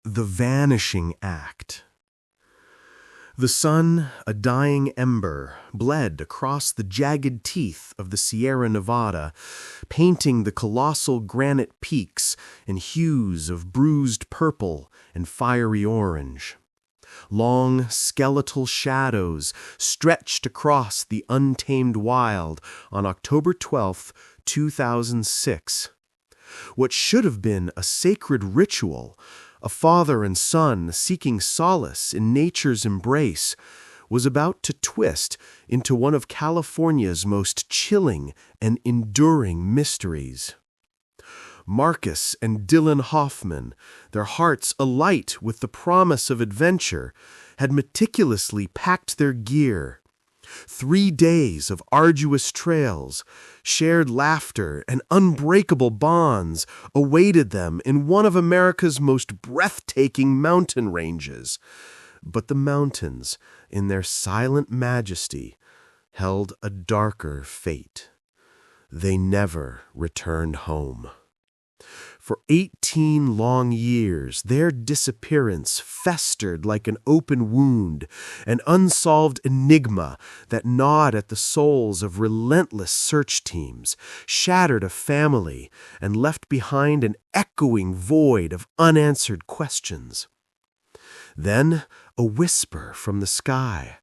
The Vanishing Act. The sun, a dying ember, bled across the jagged teeth of the Sierra Nevada, painting the colossal granite peaks in hues of bruised purple and fiery orange. Long, skeletal shadows stretched across the untamed wild on October 12, 2006. What should have been a sacred ritual, a father and son seeking solace in nature's embrace, was about to twist into one of California's most chilling and enduring mysteries. Marcus and Dylan Hoffman, their hearts alight with the promise of adventure, had meticulously packed their gear. 3 days of arduous trails, shared laughter, and unbreakable bonds awaited them in one of America's most breathtaking mountain ranges. But the mountains, in their silent majesty, held a darker fate. They never returned home. For 18 long years, their disappearance festered like an open wound, an unsolved enigma that gnawed at the souls of relentless search teams, shattered a family, and left behind an echoing void of unanswered questions. Then, a whisper from the sky.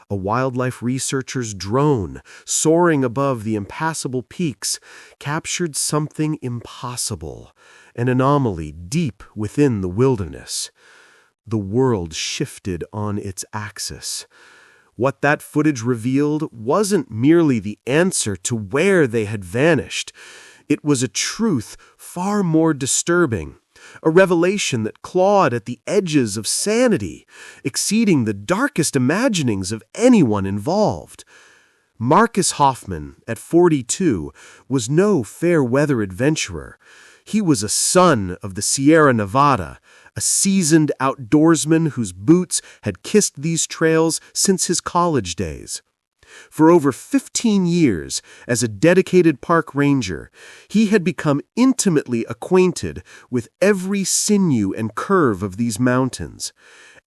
A wildlife researcher's drone, soaring above the impassable peaks, captured something impossible, an anomaly deep within the wilderness. The world shifted on its axis. What that footage revealed wasn't merely the answer to where they had vanished. It was a truth far more disturbing. A revelation that clawed at the edges of sanity, exceeding the darkest imaginings of anyone involved. Marcus Hoffman, at 42, was no fair-weather adventurer. He was a son of the Sierra Nevada, a seasoned outdoorsman whose boots had kissed these trails since his college days. For over 15 years, as a dedicated park ranger, he had become intimately acquainted with every sinew and curve of these mountains,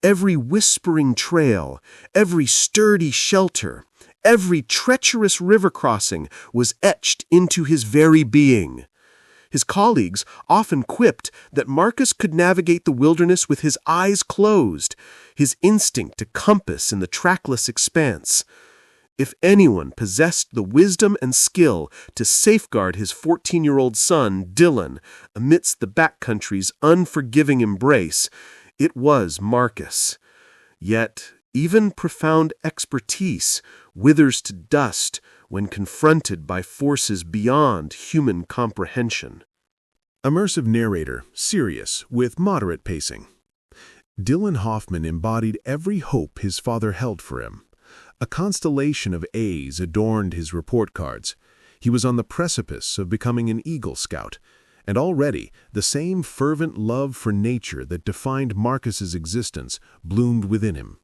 every whispering trail, every sturdy shelter, every treacherous river crossing was etched into his very being. His colleagues often quipped that Marcus could navigate the wilderness with his eyes closed, his instinct to compass in the trackless expanse. If anyone possessed the wisdom and skill to safeguard his 14-year-old son, Dylan, amidst the backcountry's unforgiving embrace, it was Marcus. Yet, even profound expertise withers to dust when confronted by forces beyond human comprehension. Immersive narrator, serious, with moderate pacing. Dylan Hoffman embodied every hope his father held for him. A constellation of A's adorned his report cards. He was on the precipice of becoming an Eagle Scout, and already the same fervent love for nature that defined Marcus's existence bloomed within him.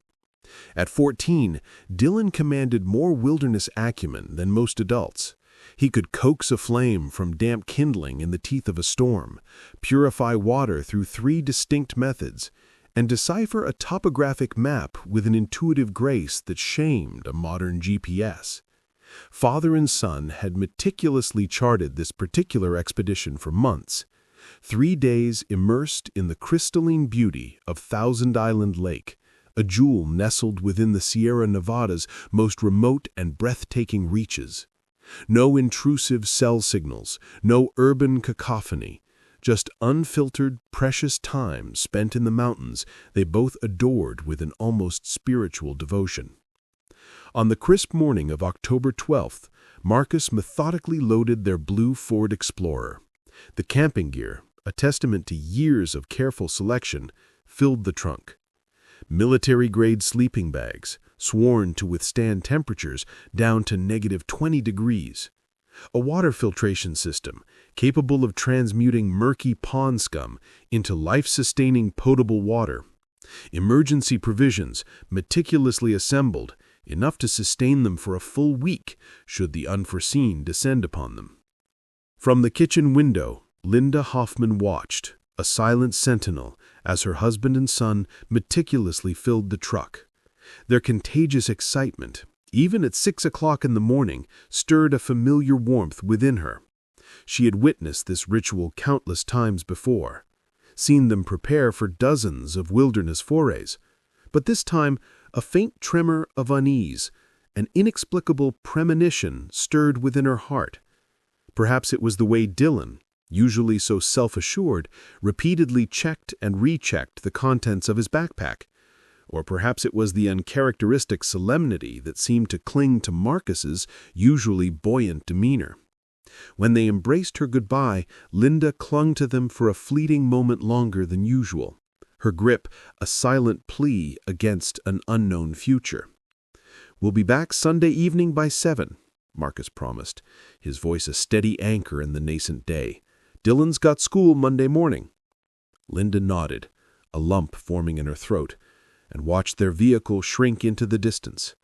At 14, Dylan commanded more wilderness acumen than most adults. He could coax a flame from damp kindling in the teeth of a storm, purify water through 3 distinct methods, and decipher a topographic map with an intuitive grace that shamed a modern GPS. Father and son had meticulously charted this particular expedition for months. 3 days immersed in the crystalline beauty of Thousand Island Lake, a jewel nestled within the Sierra Nevada's most remote and breathtaking reaches. No intrusive cell signals, no urban cacophony. Just unfiltered, precious time spent in the mountains they both adored with an almost spiritual devotion. On the crisp morning of October 12th, Marcus methodically loaded their blue Ford Explorer. The camping gear, a testament to years of careful selection, filled the trunk. Military-grade sleeping bags, sworn to withstand temperatures down to -20 degrees. A water filtration system capable of transmuting murky pond scum into life-sustaining potable water. Emergency provisions meticulously assembled, enough to sustain them for a full week should the unforeseen descend upon them. From the kitchen window, Linda Hoffman watched, a silent sentinel as her husband and son meticulously filled the truck. Their contagious excitement, even at 6 o'clock in the morning, stirred a familiar warmth within her. She had witnessed this ritual countless times before, seen them prepare for dozens of wilderness forays, but this time a faint tremor of unease, an inexplicable premonition stirred within her heart. Perhaps it was the way Dylan, usually so self-assured, repeatedly checked and rechecked the contents of his backpack. Or perhaps it was the uncharacteristic solemnity that seemed to cling to Marcus's usually buoyant demeanor. When they embraced her goodbye, Linda clung to them for a fleeting moment longer than usual, her grip a silent plea against an unknown future. "We'll be back Sunday evening by 7, Marcus promised, his voice a steady anchor in the nascent day. "Dylan's got school Monday morning." Linda nodded, a lump forming in her throat, and watched their vehicle shrink into the distance,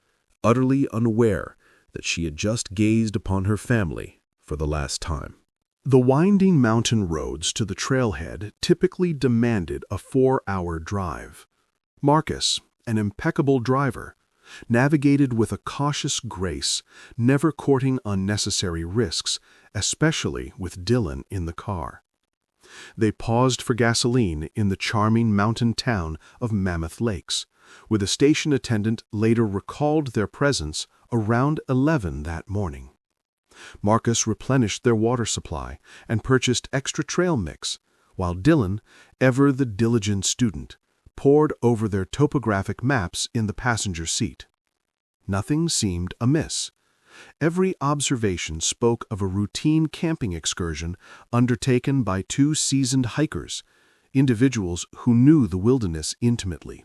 utterly unaware that she had just gazed upon her family for the last time. The winding mountain roads to the trailhead typically demanded a 4-hour drive. Marcus, an impeccable driver, navigated with a cautious grace, never courting unnecessary risks, especially with Dylan in the car. They paused for gasoline in the charming mountain town of Mammoth Lakes, where the station attendant later recalled their presence around 11 that morning. Marcus replenished their water supply and purchased extra trail mix, while Dylan, ever the diligent student, pored over their topographic maps in the passenger seat. Nothing seemed amiss. Every observation spoke of a routine camping excursion undertaken by 2 seasoned hikers, individuals who knew the wilderness intimately.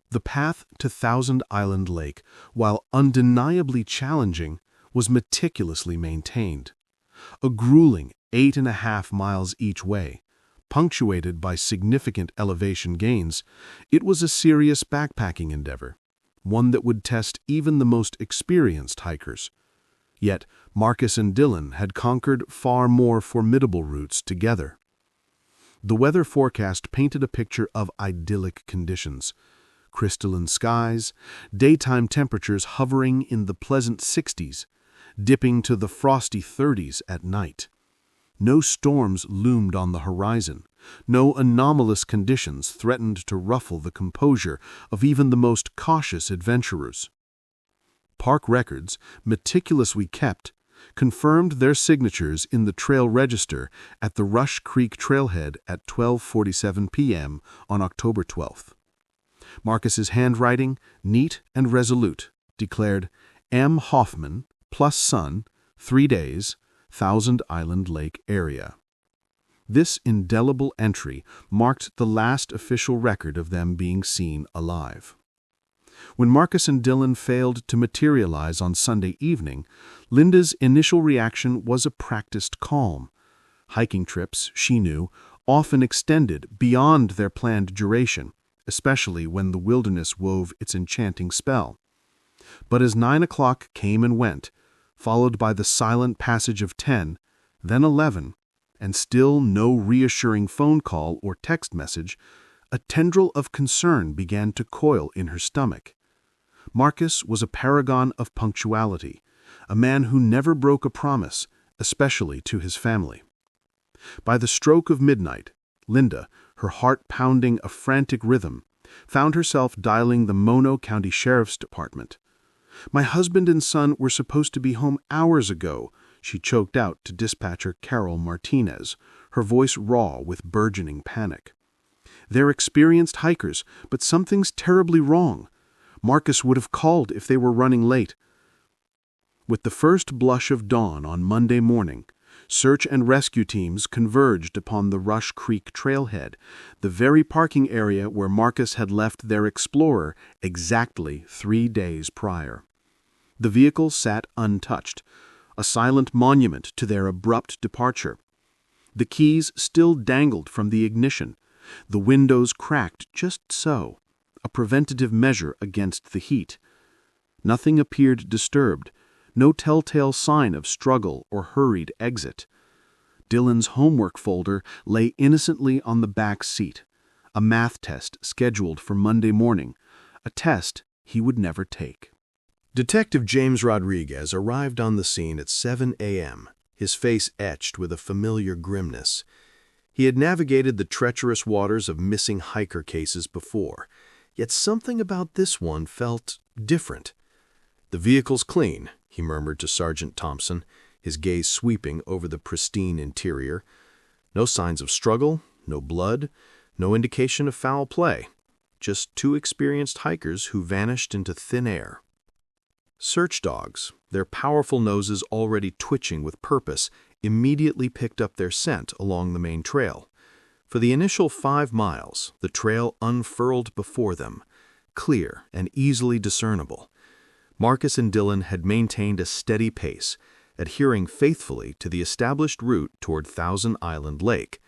The path to Thousand Island Lake, while undeniably challenging, was meticulously maintained. A grueling 8.5 miles each way, punctuated by significant elevation gains, it was a serious backpacking endeavor, one that would test even the most experienced hikers. Yet Marcus and Dylan had conquered far more formidable routes together. The weather forecast painted a picture of idyllic conditions: crystalline skies, daytime temperatures hovering in the pleasant 60s, dipping to the frosty 30s at night. No storms loomed on the horizon. No anomalous conditions threatened to ruffle the composure of even the most cautious adventurers. Park records, meticulously kept, confirmed their signatures in the trail register at the Rush Creek Trailhead at 12:47 p.m. on October 12th. Marcus's handwriting, neat and resolute, declared M. Hoffman, plus son, 3 days, Thousand Island Lake area. This indelible entry marked the last official record of them being seen alive. When Marcus and Dylan failed to materialize on Sunday evening, Linda's initial reaction was a practiced calm. Hiking trips, she knew, often extended beyond their planned duration, especially when the wilderness wove its enchanting spell. But as 9 o'clock came and went, followed by the silent passage of 10, then 11, and still no reassuring phone call or text message, a tendril of concern began to coil in her stomach. Marcus was a paragon of punctuality, a man who never broke a promise, especially to his family. By the stroke of midnight, Linda, her heart pounding a frantic rhythm, found herself dialing the Mono County Sheriff's Department. "My husband and son were supposed to be home hours ago," she choked out to dispatcher Carol Martinez, her voice raw with burgeoning panic. "They're experienced hikers, but something's terribly wrong. Marcus would have called if they were running late." With the first blush of dawn on Monday morning, search and rescue teams converged upon the Rush Creek Trailhead, the very parking area where Marcus had left their Explorer exactly 3 days prior. The vehicle sat untouched, a silent monument to their abrupt departure. The keys still dangled from the ignition, the windows cracked just so, a preventative measure against the heat. Nothing appeared disturbed, no telltale sign of struggle or hurried exit. Dylan's homework folder lay innocently on the back seat, a math test scheduled for Monday morning, a test he would never take. Detective James Rodriguez arrived on the scene at 7 a.m., his face etched with a familiar grimness. He had navigated the treacherous waters of missing hiker cases before, yet something about this one felt different. "The vehicle's clean," he murmured to Sergeant Thompson, his gaze sweeping over the pristine interior. "No signs of struggle, no blood, no indication of foul play. Just two experienced hikers who vanished into thin air." Search dogs, their powerful noses already twitching with purpose, immediately picked up their scent along the main trail. For the initial 5 miles, the trail unfurled before them, clear and easily discernible. Marcus and Dylan had maintained a steady pace, adhering faithfully to the established route toward Thousand Island Lake.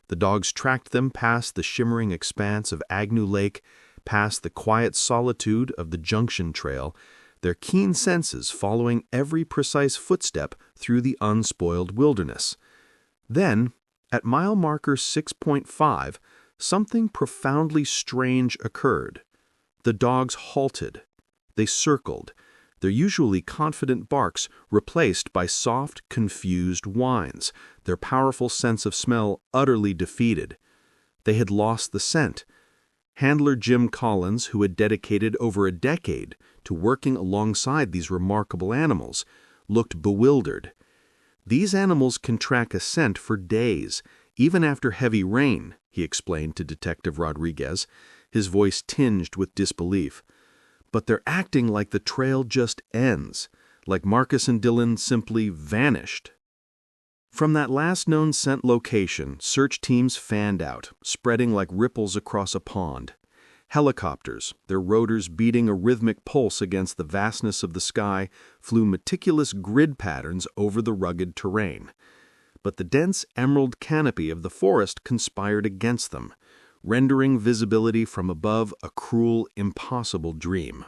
The dogs tracked them past the shimmering expanse of Agnew Lake, past the quiet solitude of the Junction Trail, their keen senses following every precise footstep through the unspoiled wilderness. Then, at mile marker 6.5, something profoundly strange occurred. The dogs halted. They circled, their usually confident barks replaced by soft, confused whines, their powerful sense of smell utterly defeated. They had lost the scent. Handler Jim Collins, who had dedicated over a decade to working alongside these remarkable animals, looked bewildered. "These animals can track a scent for days, even after heavy rain," he explained to Detective Rodriguez, his voice tinged with disbelief. "But they're acting like the trail just ends, like Marcus and Dylan simply vanished." From that last known scent location, search teams fanned out, spreading like ripples across a pond. Helicopters, their rotors beating a rhythmic pulse against the vastness of the sky, flew meticulous grid patterns over the rugged terrain. But the dense emerald canopy of the forest conspired against them, rendering visibility from above a cruel, impossible dream.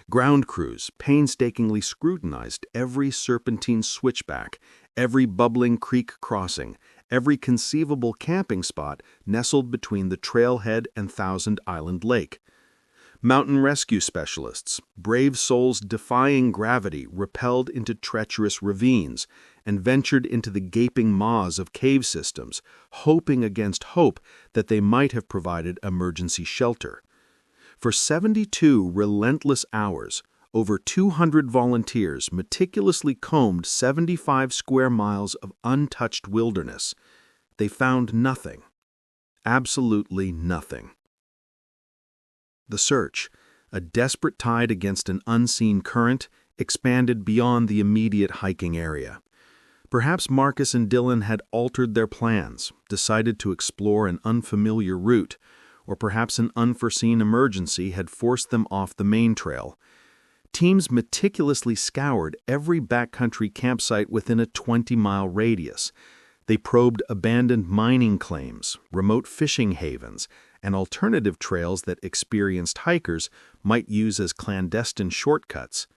Ground crews painstakingly scrutinized every serpentine switchback, every bubbling creek crossing, every conceivable camping spot nestled between the trailhead and Thousand Island Lake. Mountain rescue specialists, brave souls defying gravity, rappelled into treacherous ravines and ventured into the gaping maws of cave systems, hoping against hope that they might have provided emergency shelter. For 72 relentless hours, over 200 volunteers meticulously combed 75 square miles of untouched wilderness. They found nothing. Absolutely nothing. The search, a desperate tide against an unseen current, expanded beyond the immediate hiking area. Perhaps Marcus and Dylan had altered their plans, decided to explore an unfamiliar route, or perhaps an unforeseen emergency had forced them off the main trail. Teams meticulously scoured every backcountry campsite within a 20-mile radius. They probed abandoned mining claims, remote fishing havens, and alternative trails that experienced hikers might use as clandestine shortcuts.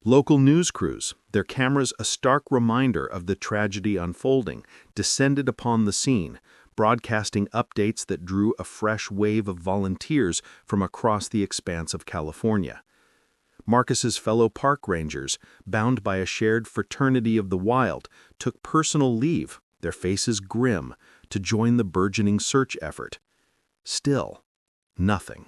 Local news crews, their cameras a stark reminder of the tragedy unfolding, descended upon the scene, broadcasting updates that drew a fresh wave of volunteers from across the expanse of California. Marcus's fellow park rangers, bound by a shared fraternity of the wild, took personal leave, their faces grim, to join the burgeoning search effort. Still, nothing.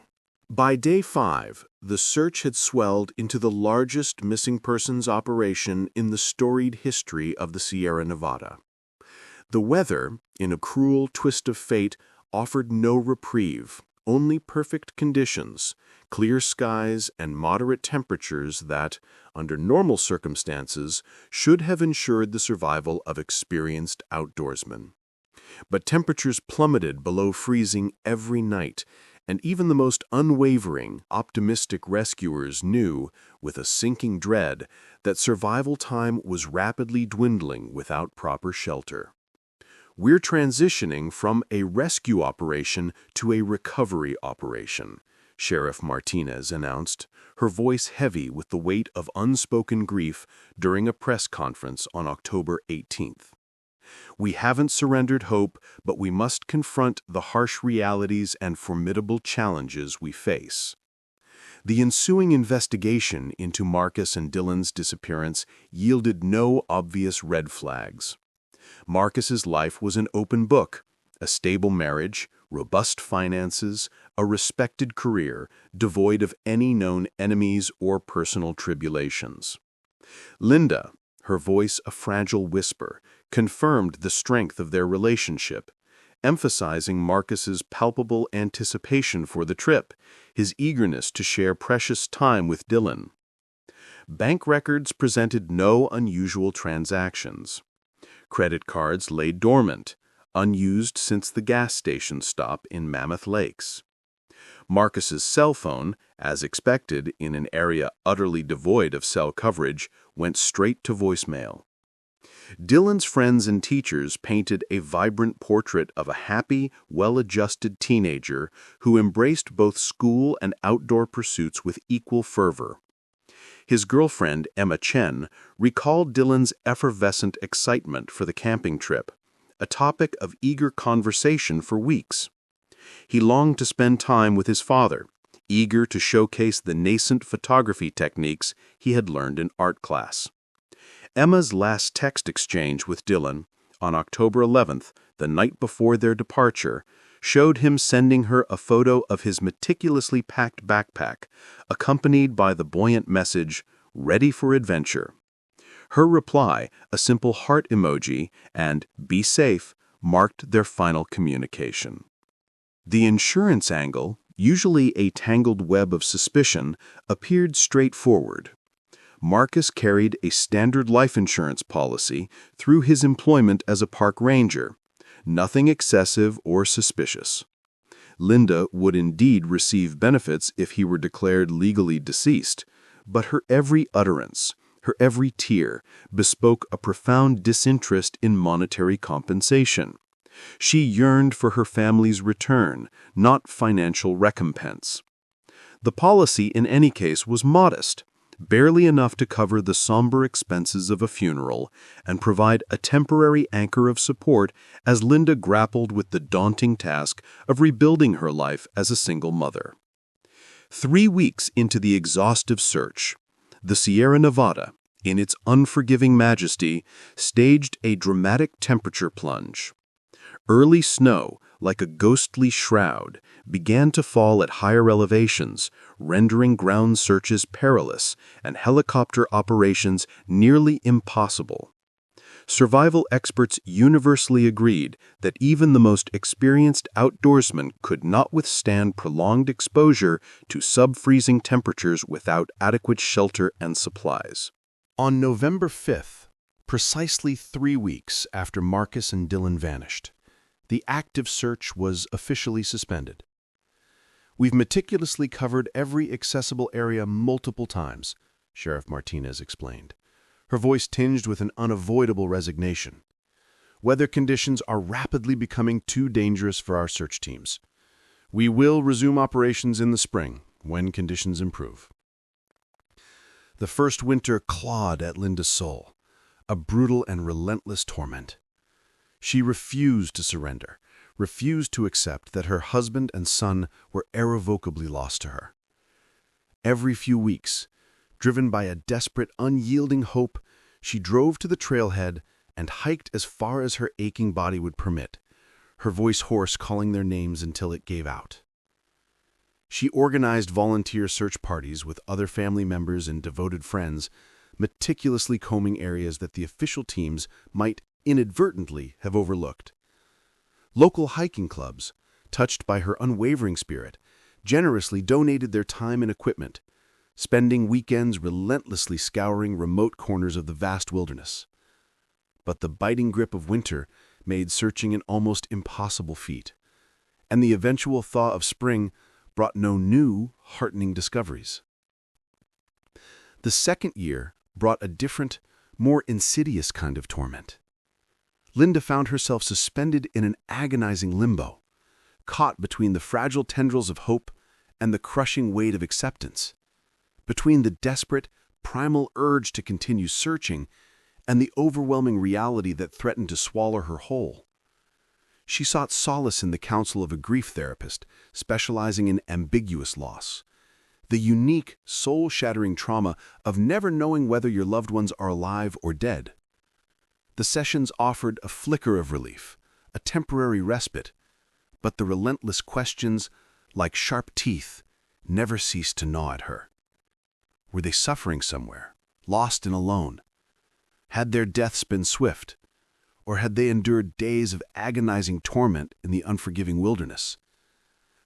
By day 5, the search had swelled into the largest missing persons operation in the storied history of the Sierra Nevada. The weather, in a cruel twist of fate, offered no reprieve, only perfect conditions, clear skies and moderate temperatures that, under normal circumstances, should have ensured the survival of experienced outdoorsmen. But temperatures plummeted below freezing every night, and even the most unwavering, optimistic rescuers knew, with a sinking dread, that survival time was rapidly dwindling without proper shelter. "We're transitioning from a rescue operation to a recovery operation," Sheriff Martinez announced, her voice heavy with the weight of unspoken grief during a press conference on October 18th. We haven't surrendered hope, but we must confront the harsh realities and formidable challenges we face. The ensuing investigation into Marcus and Dylan's disappearance yielded no obvious red flags. Marcus's life was an open book: a stable marriage, robust finances, a respected career, devoid of any known enemies or personal tribulations. Linda, her voice a fragile whisper, confirmed the strength of their relationship, emphasizing Marcus's palpable anticipation for the trip, his eagerness to share precious time with Dylan. Bank records presented no unusual transactions. Credit cards lay dormant, unused since the gas station stop in Mammoth Lakes. Marcus's cell phone, as expected in an area utterly devoid of cell coverage, went straight to voicemail. Dylan's friends and teachers painted a vibrant portrait of a happy, well-adjusted teenager who embraced both school and outdoor pursuits with equal fervor. His girlfriend, Emma Chen, recalled Dylan's effervescent excitement for the camping trip, a topic of eager conversation for weeks. He longed to spend time with his father, eager to showcase the nascent photography techniques he had learned in art class. Emma's last text exchange with Dylan, on October 11th, the night before their departure, showed him sending her a photo of his meticulously packed backpack, accompanied by the buoyant message, "Ready for adventure." Her reply, a simple heart emoji, and "Be safe," marked their final communication. The insurance angle, usually a tangled web of suspicion, appeared straightforward. Marcus carried a standard life insurance policy through his employment as a park ranger, nothing excessive or suspicious. Linda would indeed receive benefits if he were declared legally deceased, but her every utterance, her every tear, bespoke a profound disinterest in monetary compensation. She yearned for her family's return, not financial recompense. The policy in any case was modest, barely enough to cover the somber expenses of a funeral and provide a temporary anchor of support as Linda grappled with the daunting task of rebuilding her life as a single mother. 3 weeks into the exhaustive search, the Sierra Nevada, in its unforgiving majesty, staged a dramatic temperature plunge. Early snow, like a ghostly shroud, began to fall at higher elevations, rendering ground searches perilous and helicopter operations nearly impossible. Survival experts universally agreed that even the most experienced outdoorsmen could not withstand prolonged exposure to sub-freezing temperatures without adequate shelter and supplies. On November 5th, precisely 3 weeks after Marcus and Dylan vanished, the active search was officially suspended. "We've meticulously covered every accessible area multiple times," Sheriff Martinez explained, her voice tinged with an unavoidable resignation. "Weather conditions are rapidly becoming too dangerous for our search teams. We will resume operations in the spring, when conditions improve." The first winter clawed at Linda's soul, a brutal and relentless torment. She refused to surrender, refused to accept that her husband and son were irrevocably lost to her. Every few weeks, driven by a desperate, unyielding hope, she drove to the trailhead and hiked as far as her aching body would permit, her voice hoarse, calling their names until it gave out. She organized volunteer search parties with other family members and devoted friends, meticulously combing areas that the official teams might inadvertently have overlooked. Local hiking clubs, touched by her unwavering spirit, generously donated their time and equipment, spending weekends relentlessly scouring remote corners of the vast wilderness. But the biting grip of winter made searching an almost impossible feat, and the eventual thaw of spring brought no new, heartening discoveries. The second year brought a different, more insidious kind of torment. Linda found herself suspended in an agonizing limbo, caught between the fragile tendrils of hope and the crushing weight of acceptance, between the desperate, primal urge to continue searching and the overwhelming reality that threatened to swallow her whole. She sought solace in the counsel of a grief therapist specializing in ambiguous loss, the unique, soul-shattering trauma of never knowing whether your loved ones are alive or dead. The sessions offered a flicker of relief, a temporary respite, but the relentless questions, like sharp teeth, never ceased to gnaw at her. Were they suffering somewhere, lost and alone? Had their deaths been swift, or had they endured days of agonizing torment in the unforgiving wilderness?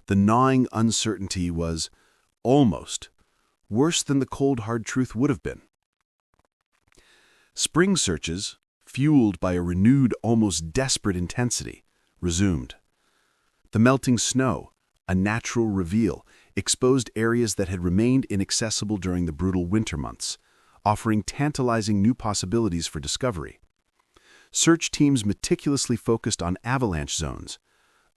The gnawing uncertainty was, almost, worse than the cold hard truth would have been. Spring searches, fueled by a renewed, almost desperate intensity, resumed. The melting snow, a natural reveal, exposed areas that had remained inaccessible during the brutal winter months, offering tantalizing new possibilities for discovery. Search teams meticulously focused on avalanche zones,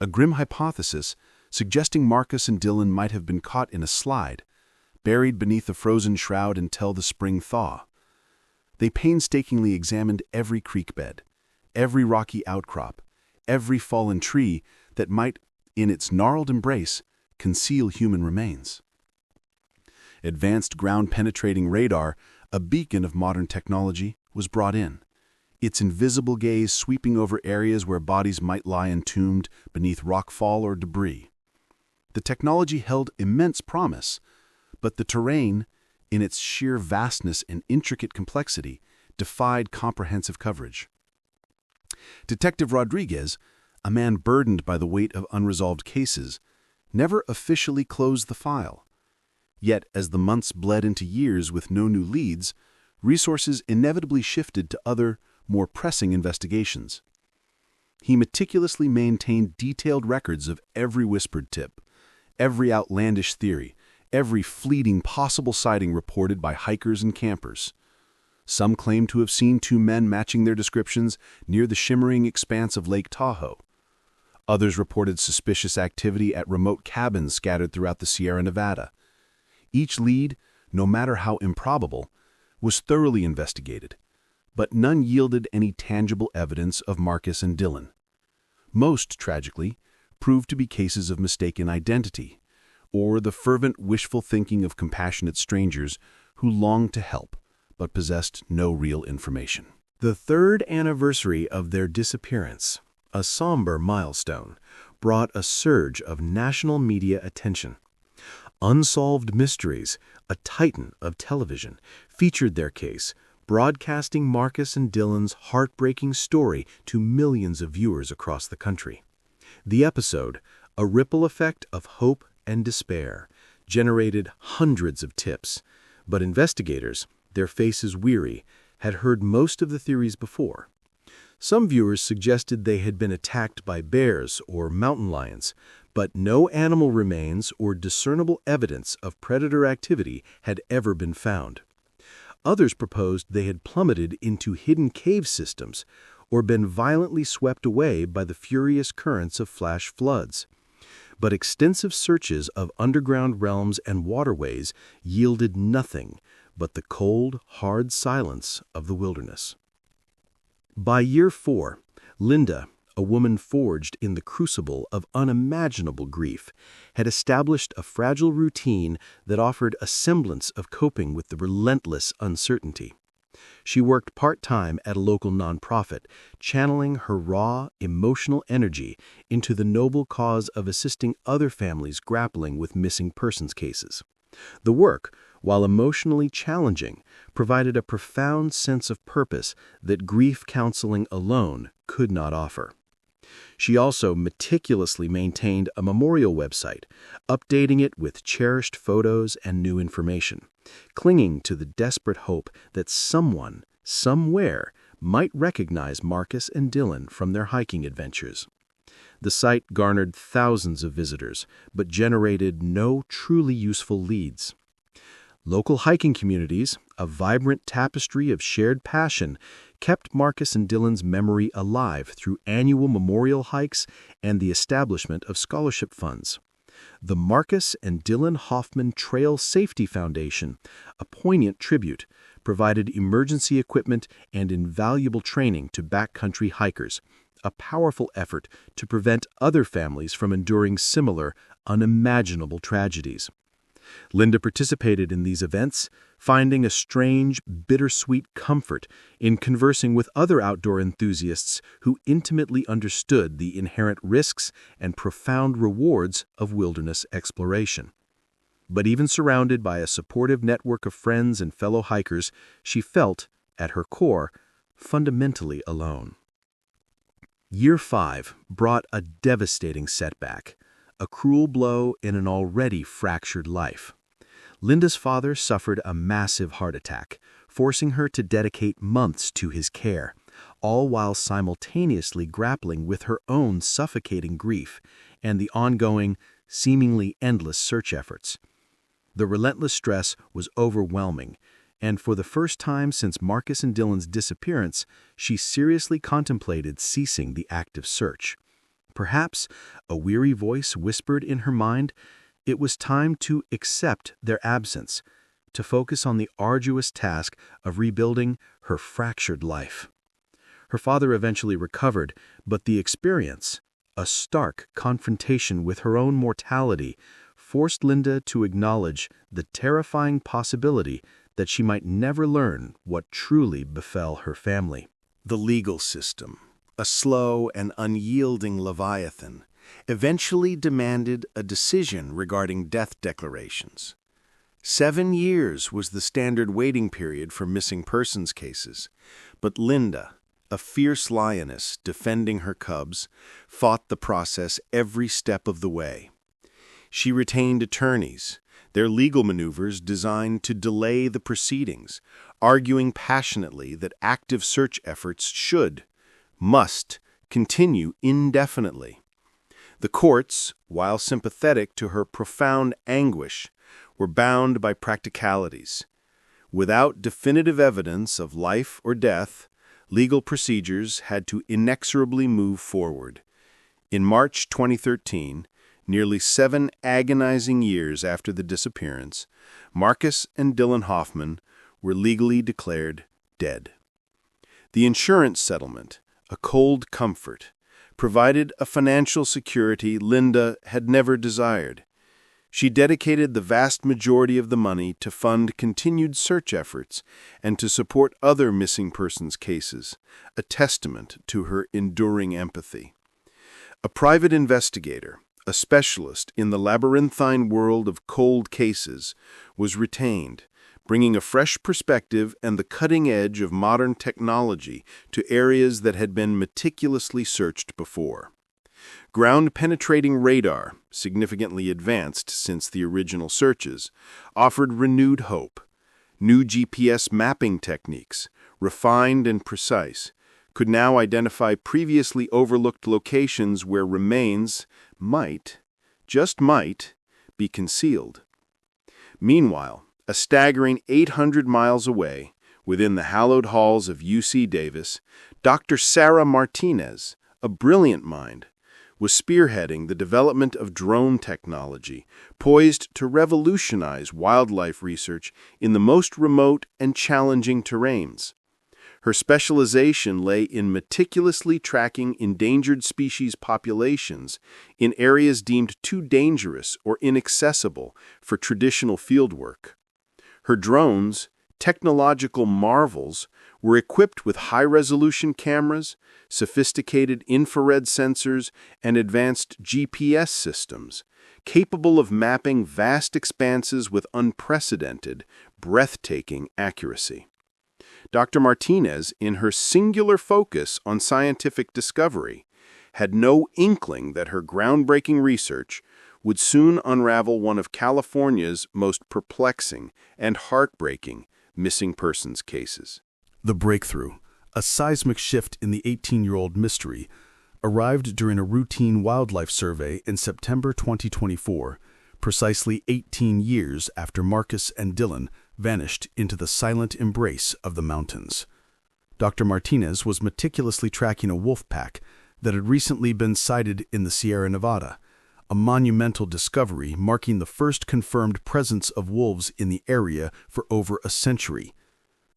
a grim hypothesis suggesting Marcus and Dylan might have been caught in a slide, buried beneath a frozen shroud until the spring thaw. They painstakingly examined every creek bed, every rocky outcrop, every fallen tree that might, in its gnarled embrace, conceal human remains. Advanced ground-penetrating radar, a beacon of modern technology, was brought in, its invisible gaze sweeping over areas where bodies might lie entombed beneath rockfall or debris. The technology held immense promise, but the terrain, in its sheer vastness and intricate complexity, defied comprehensive coverage. Detective Rodriguez, a man burdened by the weight of unresolved cases, never officially closed the file. Yet, as the months bled into years with no new leads, resources inevitably shifted to other, more pressing investigations. He meticulously maintained detailed records of every whispered tip, every outlandish theory, every fleeting possible sighting reported by hikers and campers. Some claimed to have seen two men matching their descriptions near the shimmering expanse of Lake Tahoe. Others reported suspicious activity at remote cabins scattered throughout the Sierra Nevada. Each lead, no matter how improbable, was thoroughly investigated, but none yielded any tangible evidence of Marcus and Dylan. Most, tragically, proved to be cases of mistaken identity, or the fervent, wishful thinking of compassionate strangers who longed to help, but possessed no real information. The third anniversary of their disappearance, a somber milestone, brought a surge of national media attention. Unsolved Mysteries, a titan of television, featured their case, broadcasting Marcus and Dylan's heartbreaking story to millions of viewers across the country. The episode, a ripple effect of hope and despair, generated hundreds of tips, but investigators, their faces weary, had heard most of the theories before. Some viewers suggested they had been attacked by bears or mountain lions, but no animal remains or discernible evidence of predator activity had ever been found. Others proposed they had plummeted into hidden cave systems or been violently swept away by the furious currents of flash floods. But extensive searches of underground realms and waterways yielded nothing but the cold, hard silence of the wilderness. By year 4, Linda, a woman forged in the crucible of unimaginable grief, had established a fragile routine that offered a semblance of coping with the relentless uncertainty. She worked part-time at a local nonprofit, channeling her raw, emotional energy into the noble cause of assisting other families grappling with missing persons cases. The work, while emotionally challenging, provided a profound sense of purpose that grief counseling alone could not offer. She also meticulously maintained a memorial website, updating it with cherished photos and new information, clinging to the desperate hope that someone, somewhere, might recognize Marcus and Dylan from their hiking adventures. The site garnered thousands of visitors, but generated no truly useful leads. Local hiking communities, a vibrant tapestry of shared passion, kept Marcus and Dylan's memory alive through annual memorial hikes and the establishment of scholarship funds. The Marcus and Dylan Hoffman Trail Safety Foundation, a poignant tribute, provided emergency equipment and invaluable training to backcountry hikers, a powerful effort to prevent other families from enduring similar, unimaginable tragedies. Linda participated in these events, finding a strange, bittersweet comfort in conversing with other outdoor enthusiasts who intimately understood the inherent risks and profound rewards of wilderness exploration. But even surrounded by a supportive network of friends and fellow hikers, she felt, at her core, fundamentally alone. Year 5 brought a devastating setback, a cruel blow in an already fractured life. Linda's father suffered a massive heart attack, forcing her to dedicate months to his care, all while simultaneously grappling with her own suffocating grief and the ongoing, seemingly endless search efforts. The relentless stress was overwhelming, and for the first time since Marcus and Dylan's disappearance, she seriously contemplated ceasing the active search. Perhaps, a weary voice whispered in her mind, it was time to accept their absence, to focus on the arduous task of rebuilding her fractured life. Her father eventually recovered, but the experience, a stark confrontation with her own mortality, forced Linda to acknowledge the terrifying possibility that she might never learn what truly befell her family. The legal system, a slow and unyielding leviathan, eventually demanded a decision regarding death declarations. 7 years was the standard waiting period for missing persons cases, but Linda, a fierce lioness defending her cubs, fought the process every step of the way. She retained attorneys, their legal maneuvers designed to delay the proceedings, arguing passionately that active search efforts must continue indefinitely. The courts, while sympathetic to her profound anguish, were bound by practicalities. Without definitive evidence of life or death, legal procedures had to inexorably move forward. In March 2013, nearly 7 agonizing years after the disappearance, Marcus and Dylan Hoffman were legally declared dead. The insurance settlement, a cold comfort, provided a financial security Linda had never desired. She dedicated the vast majority of the money to fund continued search efforts and to support other missing persons cases, a testament to her enduring empathy. A private investigator, a specialist in the labyrinthine world of cold cases, was retained, bringing a fresh perspective and the cutting edge of modern technology to areas that had been meticulously searched before. Ground-penetrating radar, significantly advanced since the original searches, offered renewed hope. New GPS mapping techniques, refined and precise, could now identify previously overlooked locations where remains just might, be concealed. Meanwhile, a staggering 800 miles away, within the hallowed halls of UC Davis, Dr. Sarah Martinez, a brilliant mind, was spearheading the development of drone technology, poised to revolutionize wildlife research in the most remote and challenging terrains. Her specialization lay in meticulously tracking endangered species populations in areas deemed too dangerous or inaccessible for traditional fieldwork. Her drones, technological marvels, were equipped with high-resolution cameras, sophisticated infrared sensors, and advanced GPS systems, capable of mapping vast expanses with unprecedented, breathtaking accuracy. Dr. Martinez, in her singular focus on scientific discovery, had no inkling that her groundbreaking research would soon unravel one of California's most perplexing and heartbreaking missing persons cases. The breakthrough, a seismic shift in the 18-year-old mystery, arrived during a routine wildlife survey in September 2024, precisely 18 years after Marcus and Dylan vanished into the silent embrace of the mountains. Dr. Martinez was meticulously tracking a wolf pack that had recently been sighted in the Sierra Nevada, a monumental discovery marking the first confirmed presence of wolves in the area for over a century.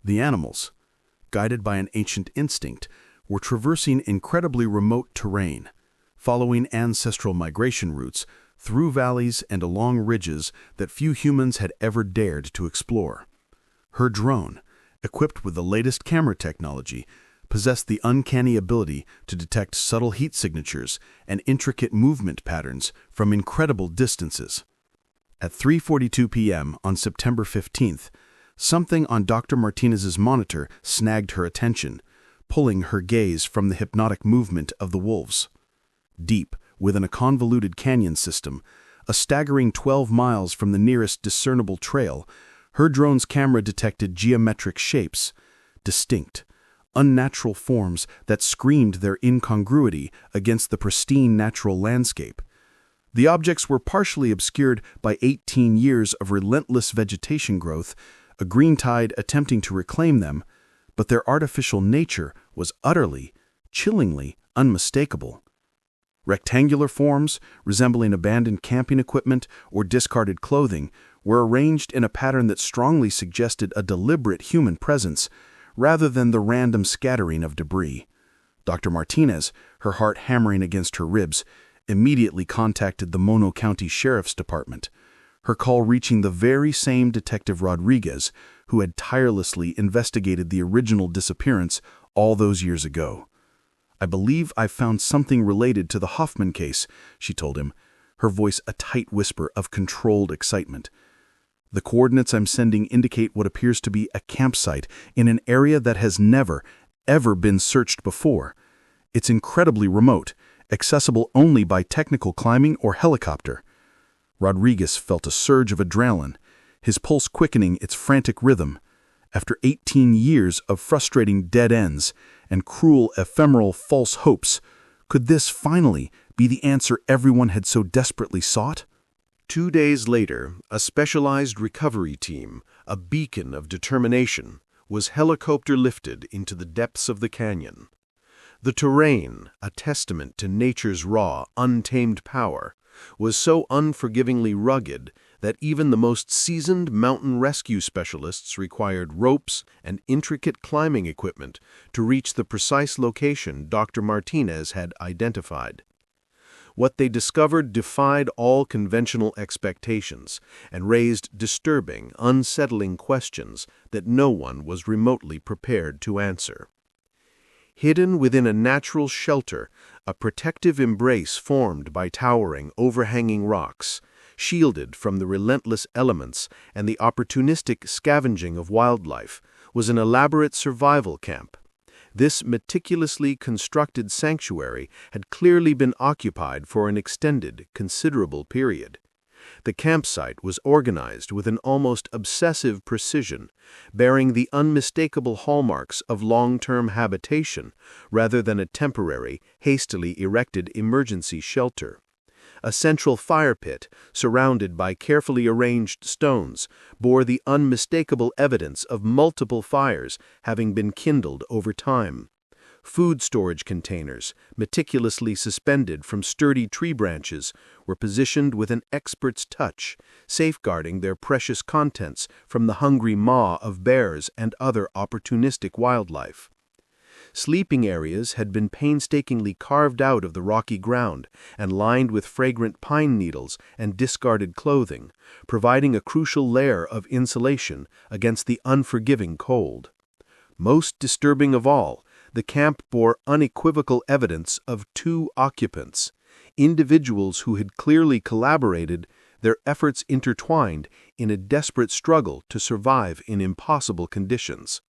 The animals, guided by an ancient instinct, were traversing incredibly remote terrain, following ancestral migration routes through valleys and along ridges that few humans had ever dared to explore. Her drone, equipped with the latest camera technology, possessed the uncanny ability to detect subtle heat signatures and intricate movement patterns from incredible distances. At 3:42 p.m. on September 15th, something on Dr. Martinez's monitor snagged her attention, pulling her gaze from the hypnotic movement of the wolves. Deep within a convoluted canyon system, a staggering 12 miles from the nearest discernible trail, her drone's camera detected geometric shapes, distinct, unnatural forms that screamed their incongruity against the pristine natural landscape. The objects were partially obscured by 18 years of relentless vegetation growth, a green tide attempting to reclaim them, but their artificial nature was utterly, chillingly unmistakable. Rectangular forms, resembling abandoned camping equipment or discarded clothing, were arranged in a pattern that strongly suggested a deliberate human presence, rather than the random scattering of debris. Dr. Martinez, her heart hammering against her ribs, immediately contacted the Mono County Sheriff's Department, her call reaching the very same Detective Rodriguez who had tirelessly investigated the original disappearance all those years ago. "I believe I've found something related to the Hoffman case," she told him, her voice a tight whisper of controlled excitement. "The coordinates I'm sending indicate what appears to be a campsite in an area that has never, ever been searched before. It's incredibly remote, accessible only by technical climbing or helicopter." Rodriguez felt a surge of adrenaline, his pulse quickening its frantic rhythm. After 18 years of frustrating dead ends and cruel, ephemeral false hopes, could this finally be the answer everyone had so desperately sought? 2 days later, a specialized recovery team, a beacon of determination, was helicopter lifted into the depths of the canyon. The terrain, a testament to nature's raw, untamed power, was so unforgivingly rugged that even the most seasoned mountain rescue specialists required ropes and intricate climbing equipment to reach the precise location Dr. Martinez had identified. What they discovered defied all conventional expectations and raised disturbing, unsettling questions that no one was remotely prepared to answer. Hidden within a natural shelter, a protective embrace formed by towering, overhanging rocks, shielded from the relentless elements and the opportunistic scavenging of wildlife, was an elaborate survival camp. This meticulously constructed sanctuary had clearly been occupied for an extended, considerable period. The campsite was organized with an almost obsessive precision, bearing the unmistakable hallmarks of long-term habitation rather than a temporary, hastily erected emergency shelter. A central fire pit, surrounded by carefully arranged stones, bore the unmistakable evidence of multiple fires having been kindled over time. Food storage containers, meticulously suspended from sturdy tree branches, were positioned with an expert's touch, safeguarding their precious contents from the hungry maw of bears and other opportunistic wildlife. Sleeping areas had been painstakingly carved out of the rocky ground and lined with fragrant pine needles and discarded clothing, providing a crucial layer of insulation against the unforgiving cold. Most disturbing of all, the camp bore unequivocal evidence of 2 occupants, individuals who had clearly collaborated, their efforts intertwined in a desperate struggle to survive in impossible conditions.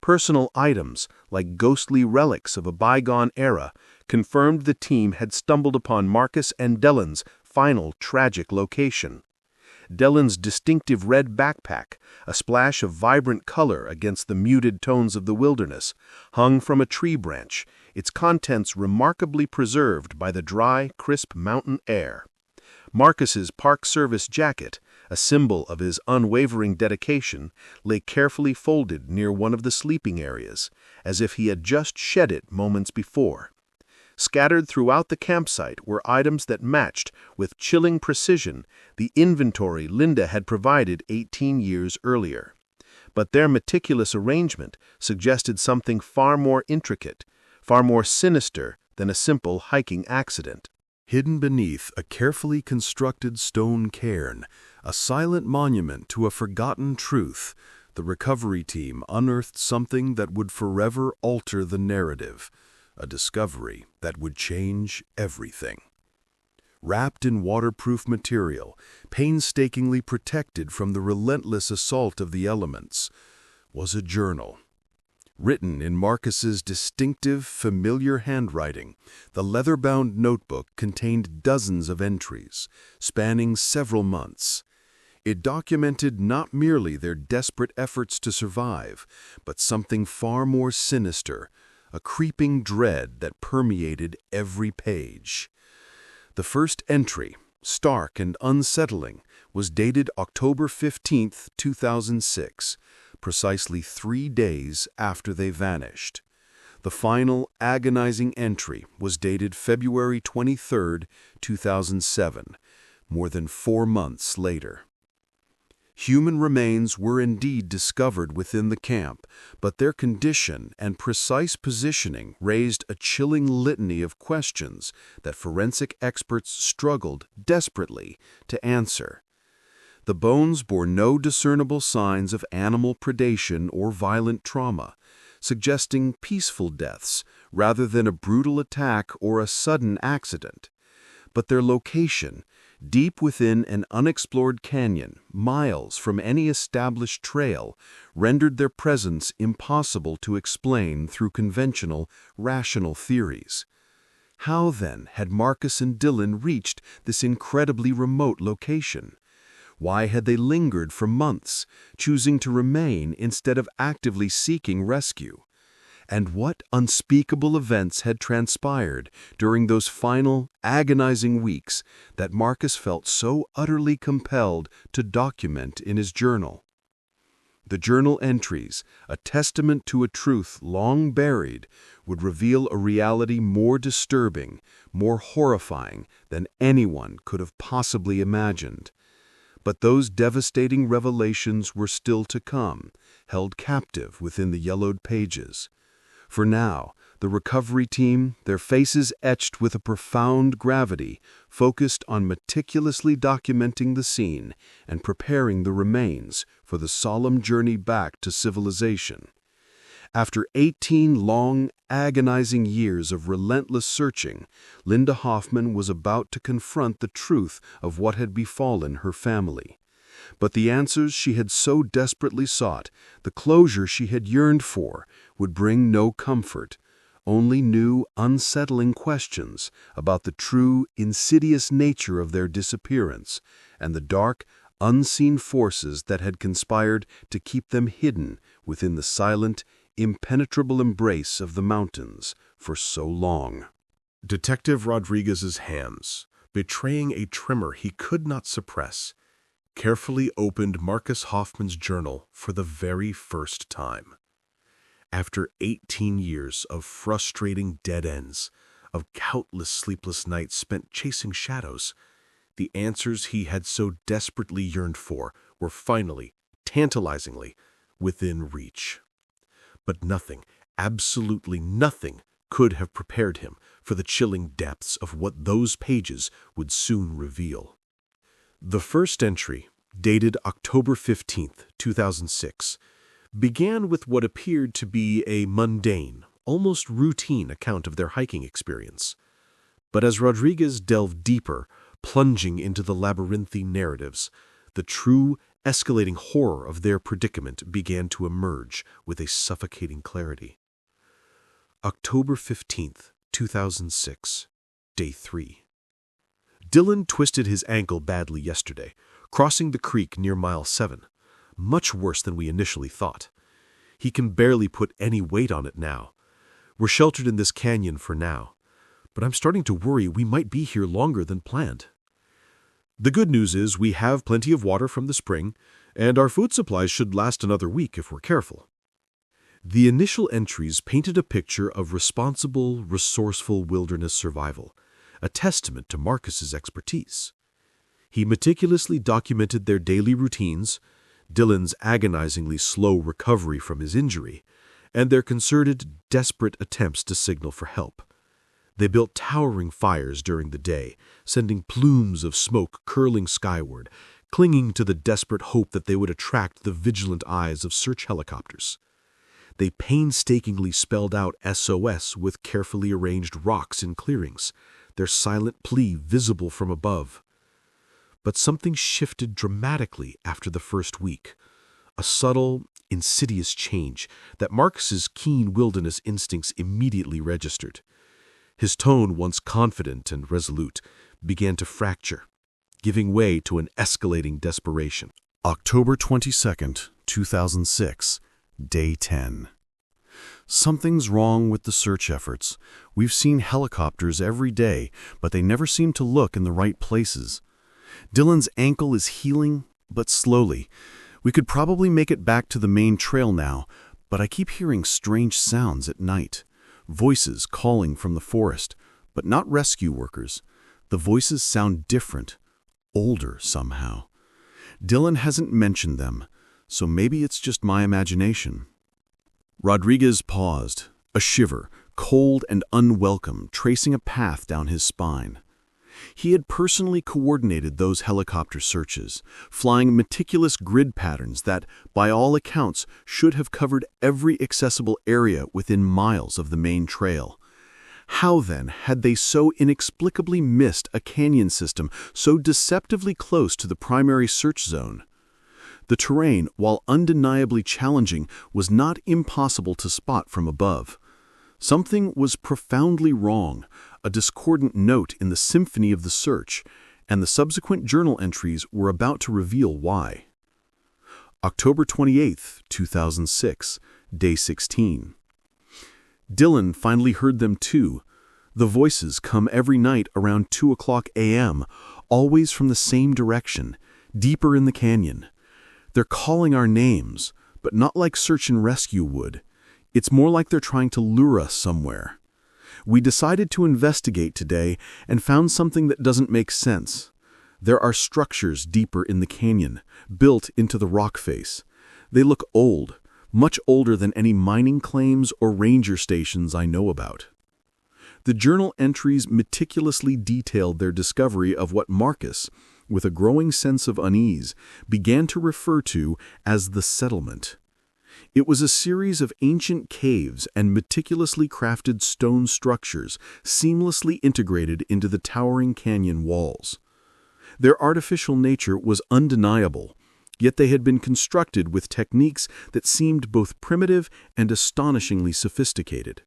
Personal items, like ghostly relics of a bygone era, confirmed the team had stumbled upon Marcus and Dellen's final tragic location. Dellen's distinctive red backpack, a splash of vibrant color against the muted tones of the wilderness, hung from a tree branch, its contents remarkably preserved by the dry, crisp mountain air. Marcus's Park Service jacket, a symbol of his unwavering dedication, lay carefully folded near one of the sleeping areas, as if he had just shed it moments before. Scattered throughout the campsite were items that matched, with chilling precision, the inventory Linda had provided 18 years earlier. But their meticulous arrangement suggested something far more intricate, far more sinister than a simple hiking accident. Hidden beneath a carefully constructed stone cairn, a silent monument to a forgotten truth, the recovery team unearthed something that would forever alter the narrative, a discovery that would change everything. Wrapped in waterproof material, painstakingly protected from the relentless assault of the elements, was a journal. Written in Marcus's distinctive, familiar handwriting, the leather-bound notebook contained dozens of entries, spanning several months. It documented not merely their desperate efforts to survive, but something far more sinister, a creeping dread that permeated every page. The first entry, stark and unsettling, was dated October 15, 2006, precisely 3 days after they vanished. The final, agonizing entry was dated February 23, 2007, more than 4 months later. Human remains were indeed discovered within the camp, but their condition and precise positioning raised a chilling litany of questions that forensic experts struggled desperately to answer. The bones bore no discernible signs of animal predation or violent trauma, suggesting peaceful deaths rather than a brutal attack or a sudden accident. But their location, deep within an unexplored canyon, miles from any established trail, rendered their presence impossible to explain through conventional, rational theories. How, then, had Marcus and Dylan reached this incredibly remote location? Why had they lingered for months, choosing to remain instead of actively seeking rescue? And what unspeakable events had transpired during those final, agonizing weeks that Marcus felt so utterly compelled to document in his journal? The journal entries, a testament to a truth long buried, would reveal a reality more disturbing, more horrifying than anyone could have possibly imagined. But those devastating revelations were still to come, held captive within the yellowed pages. For now, the recovery team, their faces etched with a profound gravity, focused on meticulously documenting the scene and preparing the remains for the solemn journey back to civilization. After 18 long, agonizing years of relentless searching, Linda Hoffman was about to confront the truth of what had befallen her family. But the answers she had so desperately sought, the closure she had yearned for, would bring no comfort, only new, unsettling questions about the true, insidious nature of their disappearance and the dark, unseen forces that had conspired to keep them hidden within the silent, impenetrable embrace of the mountains for so long. Detective Rodriguez's hands, betraying a tremor he could not suppress, carefully opened Marcus Hoffman's journal for the very first time. After 18 years of frustrating dead ends, of countless sleepless nights spent chasing shadows, the answers he had so desperately yearned for were finally, tantalizingly, within reach. But nothing, absolutely nothing, could have prepared him for the chilling depths of what those pages would soon reveal. The first entry, dated October 15, 2006, began with what appeared to be a mundane, almost routine account of their hiking experience. But as Rodriguez delved deeper, plunging into the labyrinthine narratives, the true, escalating horror of their predicament began to emerge with a suffocating clarity. October 15, 2006, Day 3. Dylan twisted his ankle badly yesterday, crossing the creek near mile 7. Much worse than we initially thought. He can barely put any weight on it now. We're sheltered in this canyon for now, but I'm starting to worry we might be here longer than planned. The good news is we have plenty of water from the spring, and our food supplies should last another week if we're careful. The initial entries painted a picture of responsible, resourceful wilderness survival, a testament to Marcus's expertise. He meticulously documented their daily routines, Dylan's agonizingly slow recovery from his injury, and their concerted, desperate attempts to signal for help. They built towering fires during the day, sending plumes of smoke curling skyward, clinging to the desperate hope that they would attract the vigilant eyes of search helicopters. They painstakingly spelled out SOS with carefully arranged rocks in clearings, their silent plea visible from above. But something shifted dramatically after the first week, a subtle, insidious change that Marcus's keen wilderness instincts immediately registered. His tone, once confident and resolute, began to fracture, giving way to an escalating desperation. October 22nd, 2006, Day 10. Something's wrong with the search efforts. We've seen helicopters every day, but they never seem to look in the right places. Dylan's ankle is healing, but slowly. We could probably make it back to the main trail now, but I keep hearing strange sounds at night. Voices calling from the forest, but not rescue workers. The voices sound different, older somehow. Dylan hasn't mentioned them, so maybe it's just my imagination. Rodriguez paused, a shiver, cold and unwelcome, tracing a path down his spine. He had personally coordinated those helicopter searches, flying meticulous grid patterns that, by all accounts, should have covered every accessible area within miles of the main trail. How, then, had they so inexplicably missed a canyon system so deceptively close to the primary search zone? The terrain, while undeniably challenging, was not impossible to spot from above. Something was profoundly wrong, a discordant note in the symphony of the search, and the subsequent journal entries were about to reveal why. October 28, 2006, Day 16. Dylan finally heard them too. The voices come every night around 2:00 a.m., always from the same direction, deeper in the canyon. They're calling our names, but not like search and rescue would. It's more like they're trying to lure us somewhere. We decided to investigate today and found something that doesn't make sense. There are structures deeper in the canyon, built into the rock face. They look old, much older than any mining claims or ranger stations I know about. The journal entries meticulously detailed their discovery of what Marcus, with a growing sense of unease, began to refer to as the settlement. It was a series of ancient caves and meticulously crafted stone structures seamlessly integrated into the towering canyon walls. Their artificial nature was undeniable, yet they had been constructed with techniques that seemed both primitive and astonishingly sophisticated.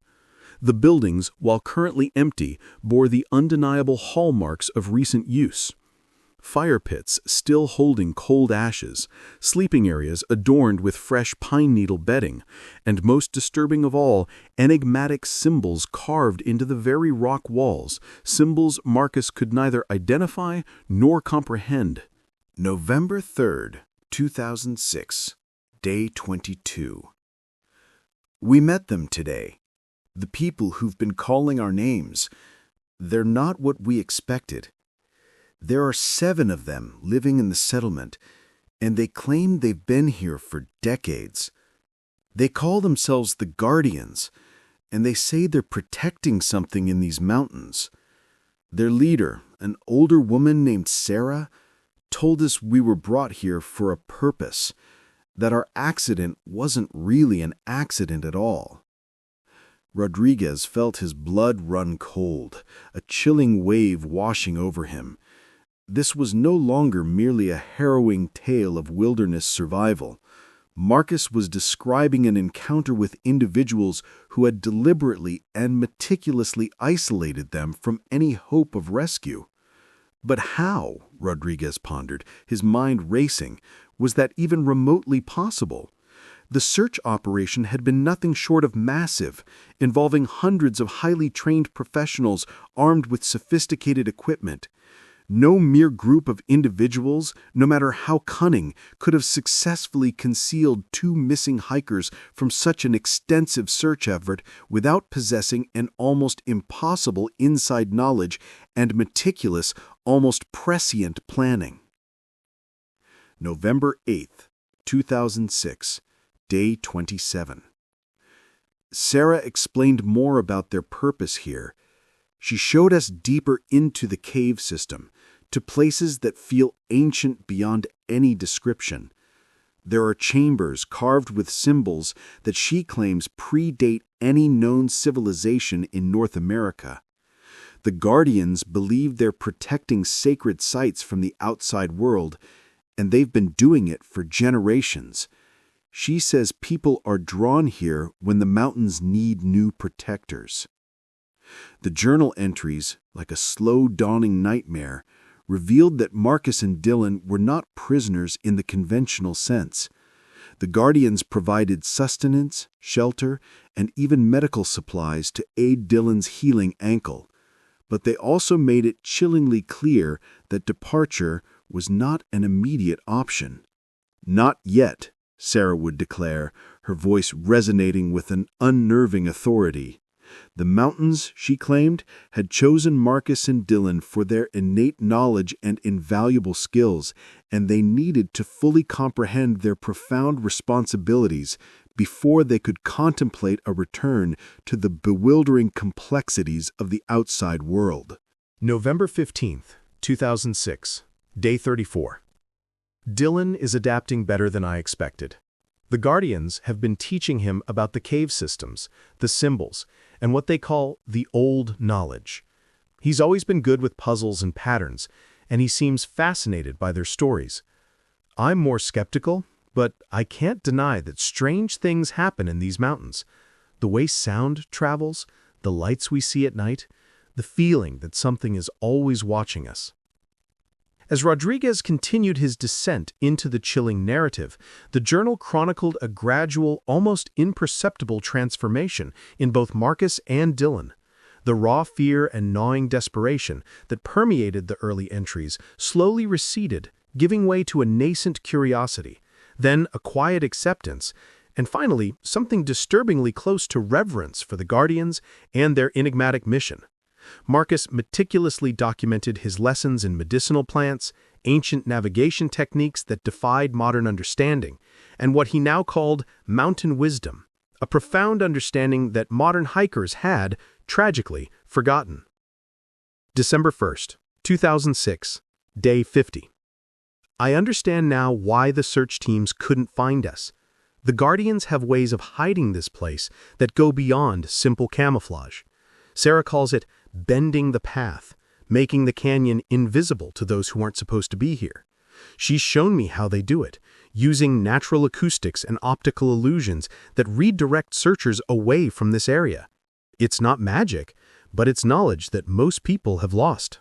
The buildings, while currently empty, bore the undeniable hallmarks of recent use. Fire pits still holding cold ashes, sleeping areas adorned with fresh pine needle bedding, and most disturbing of all, enigmatic symbols carved into the very rock walls, symbols Marcus could neither identify nor comprehend. November 3rd, 2006, Day 22. We met them today. The people who've been calling our names. They're not what we expected. There are 7 of them living in the settlement, and they claim they've been here for decades. They call themselves the Guardians, and they say they're protecting something in these mountains. Their leader, an older woman named Sarah, told us we were brought here for a purpose, that our accident wasn't really an accident at all. Rodriguez felt his blood run cold, a chilling wave washing over him. This was no longer merely a harrowing tale of wilderness survival. Marcus was describing an encounter with individuals who had deliberately and meticulously isolated them from any hope of rescue. But how, Rodriguez pondered, his mind racing, was that even remotely possible? The search operation had been nothing short of massive, involving hundreds of highly trained professionals armed with sophisticated equipment. No mere group of individuals, no matter how cunning, could have successfully concealed 2 missing hikers from such an extensive search effort without possessing an almost impossible inside knowledge and meticulous, almost prescient planning. November 8th, 2006, Day 27. Sarah explained more about their purpose here. She showed us deeper into the cave system, to places that feel ancient beyond any description. There are chambers carved with symbols that she claims predate any known civilization in North America. The Guardians believe they're protecting sacred sites from the outside world, and they've been doing it for generations. She says people are drawn here when the mountains need new protectors. The journal entries, like a slow dawning nightmare, revealed that Marcus and Dylan were not prisoners in the conventional sense. The Guardians provided sustenance, shelter, and even medical supplies to aid Dylan's healing ankle. But they also made it chillingly clear that departure was not an immediate option. Not yet, Sarah would declare, her voice resonating with an unnerving authority. The mountains, she claimed, had chosen Marcus and Dylan for their innate knowledge and invaluable skills, and they needed to fully comprehend their profound responsibilities before they could contemplate a return to the bewildering complexities of the outside world. November 15th, 2006, Day 34. Dylan is adapting better than I expected. The Guardians have been teaching him about the cave systems, the symbols, and what they call the old knowledge. He's always been good with puzzles and patterns, and he seems fascinated by their stories. I'm more skeptical, but I can't deny that strange things happen in these mountains. The way sound travels, the lights we see at night, the feeling that something is always watching us. As Rodriguez continued his descent into the chilling narrative, the journal chronicled a gradual, almost imperceptible transformation in both Marcus and Dylan. The raw fear and gnawing desperation that permeated the early entries slowly receded, giving way to a nascent curiosity, then a quiet acceptance, and finally something disturbingly close to reverence for the Guardians and their enigmatic mission. Marcus meticulously documented his lessons in medicinal plants, ancient navigation techniques that defied modern understanding, and what he now called mountain wisdom, a profound understanding that modern hikers had, tragically, forgotten. December 1st, 2006, Day 50. I understand now why the search teams couldn't find us. The Guardians have ways of hiding this place that go beyond simple camouflage. Sarah calls it bending the path, making the canyon invisible to those who aren't supposed to be here. She's shown me how they do it, using natural acoustics and optical illusions that redirect searchers away from this area. It's not magic, but it's knowledge that most people have lost.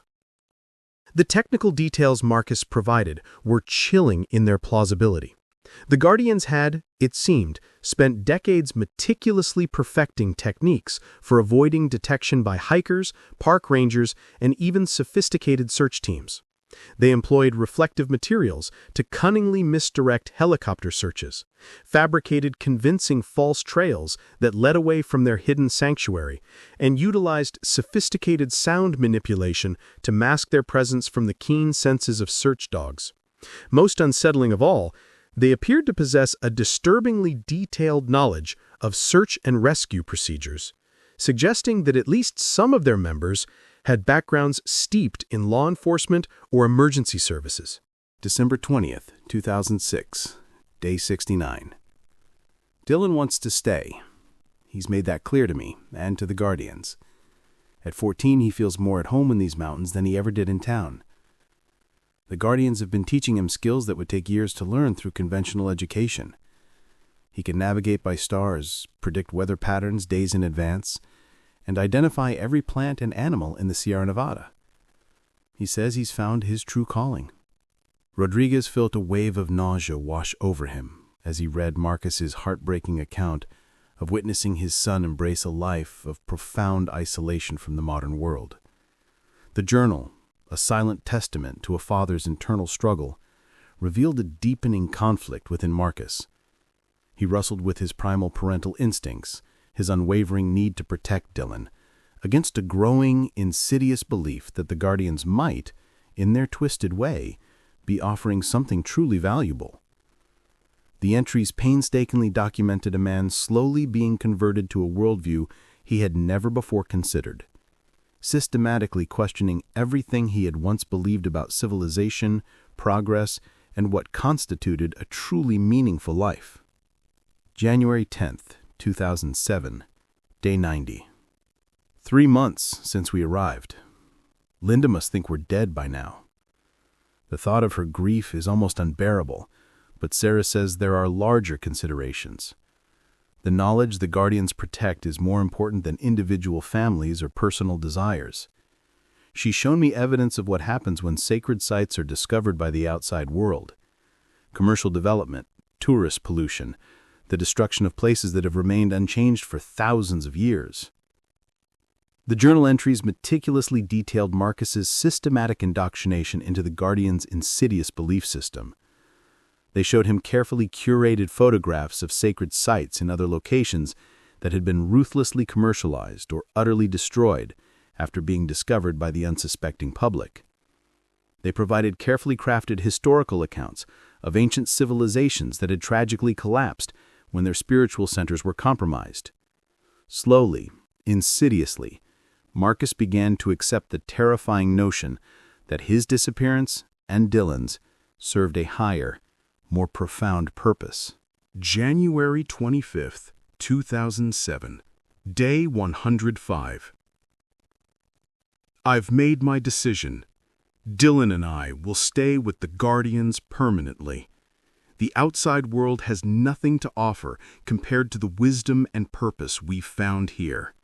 The technical details Marcus provided were chilling in their plausibility. The Guardians had, it seemed, spent decades meticulously perfecting techniques for avoiding detection by hikers, park rangers, and even sophisticated search teams. They employed reflective materials to cunningly misdirect helicopter searches, fabricated convincing false trails that led away from their hidden sanctuary, and utilized sophisticated sound manipulation to mask their presence from the keen senses of search dogs. Most unsettling of all, they appeared to possess a disturbingly detailed knowledge of search and rescue procedures, suggesting that at least some of their members had backgrounds steeped in law enforcement or emergency services. December 20th, 2006, Day 69. Dylan wants to stay. He's made that clear to me and to the Guardians. At 14, he feels more at home in these mountains than he ever did in town. The Guardians have been teaching him skills that would take years to learn through conventional education. He can navigate by stars, predict weather patterns days in advance, and identify every plant and animal in the Sierra Nevada. He says he's found his true calling. Rodriguez felt a wave of nausea wash over him as he read Marcus's heartbreaking account of witnessing his son embrace a life of profound isolation from the modern world. The journal, a silent testament to a father's internal struggle, revealed a deepening conflict within Marcus. He wrestled with his primal parental instincts, his unwavering need to protect Dylan, against a growing, insidious belief that the Guardians might, in their twisted way, be offering something truly valuable. The entries painstakingly documented a man slowly being converted to a worldview he had never before considered, systematically questioning everything he had once believed about civilization, progress, and what constituted a truly meaningful life. January 10th, 2007, Day 90. 3 months since we arrived. Linda must think we're dead by now. The thought of her grief is almost unbearable, but Sarah says there are larger considerations. The knowledge the Guardians protect is more important than individual families or personal desires. She's shown me evidence of what happens when sacred sites are discovered by the outside world. Commercial development, tourist pollution, the destruction of places that have remained unchanged for thousands of years. The journal entries meticulously detailed Marcus's systematic indoctrination into the Guardians' insidious belief system. They showed him carefully curated photographs of sacred sites in other locations that had been ruthlessly commercialized or utterly destroyed after being discovered by the unsuspecting public. They provided carefully crafted historical accounts of ancient civilizations that had tragically collapsed when their spiritual centers were compromised. Slowly, insidiously, Marcus began to accept the terrifying notion that his disappearance and Dylan's served a higher, more profound purpose. January 25th, 2007, Day 105. I've made my decision. Dylan and I will stay with the Guardians permanently. The outside world has nothing to offer compared to the wisdom and purpose we've found here.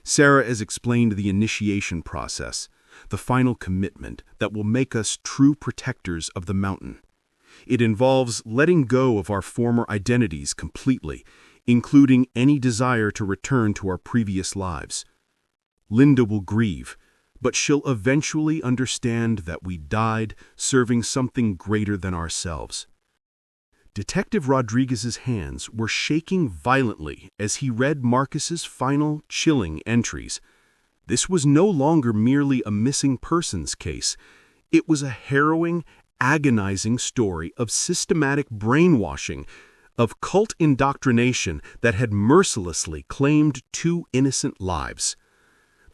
Sarah has explained the initiation process, the final commitment that will make us true protectors of the mountain. It involves letting go of our former identities completely, including any desire to return to our previous lives. Linda will grieve, but she'll eventually understand that we died serving something greater than ourselves. Detective Rodriguez's hands were shaking violently as he read Marcus's final, chilling entries. This was no longer merely a missing persons case. It was a harrowing, agonizing story of systematic brainwashing, of cult indoctrination that had mercilessly claimed 2 innocent lives.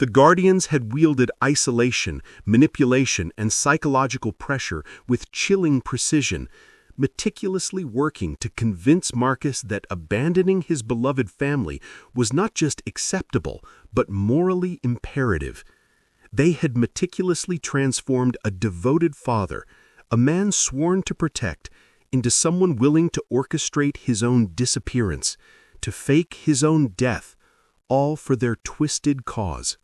The Guardians had wielded isolation, manipulation, and psychological pressure with chilling precision, meticulously working to convince Marcus that abandoning his beloved family was not just acceptable, but morally imperative. They had meticulously transformed a devoted father, a man sworn to protect, into someone willing to orchestrate his own disappearance, to fake his own death, all for their twisted cause.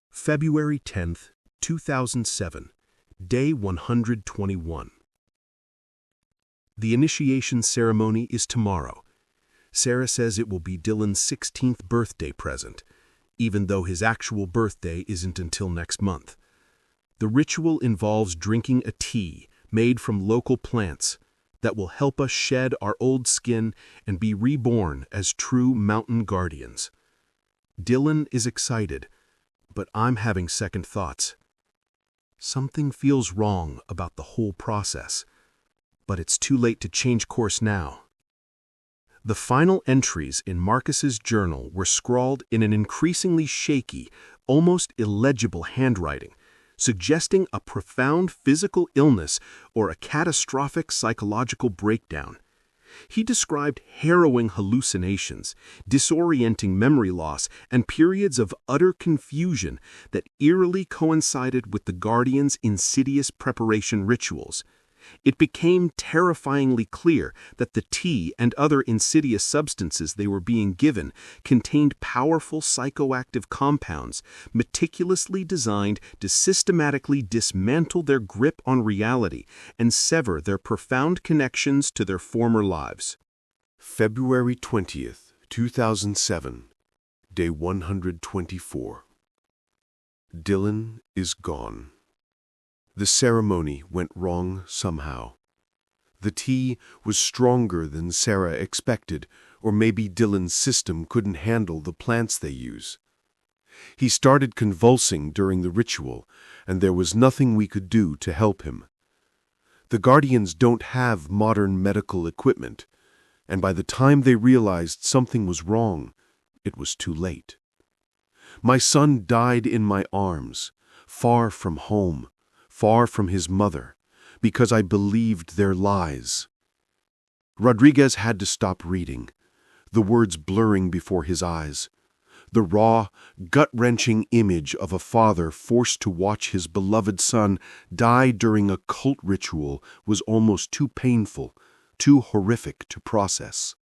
February 10th, 2007, Day 121. The initiation ceremony is tomorrow. Sarah says it will be Dylan's 16th birthday present, even though his actual birthday isn't until next month. The ritual involves drinking a tea made from local plants that will help us shed our old skin and be reborn as true mountain guardians. Dylan is excited, but I'm having second thoughts. Something feels wrong about the whole process, but it's too late to change course now. The final entries in Marcus's journal were scrawled in an increasingly shaky, almost illegible handwriting, suggesting a profound physical illness or a catastrophic psychological breakdown. He described harrowing hallucinations, disorienting memory loss, and periods of utter confusion that eerily coincided with the Guardians' insidious preparation rituals. It became terrifyingly clear that the tea and other insidious substances they were being given contained powerful psychoactive compounds meticulously designed to systematically dismantle their grip on reality and sever their profound connections to their former lives. February 20th, 2007, Day 124. Dylan is gone. The ceremony went wrong somehow. The tea was stronger than Sarah expected, or maybe Dylan's system couldn't handle the plants they use. He started convulsing during the ritual, and there was nothing we could do to help him. The Guardians don't have modern medical equipment, and by the time they realized something was wrong, it was too late. My son died in my arms, far from home, far from his mother, because I believed their lies. Rodriguez had to stop reading, the words blurring before his eyes. The raw, gut-wrenching image of a father forced to watch his beloved son die during a cult ritual was almost too painful, too horrific to process.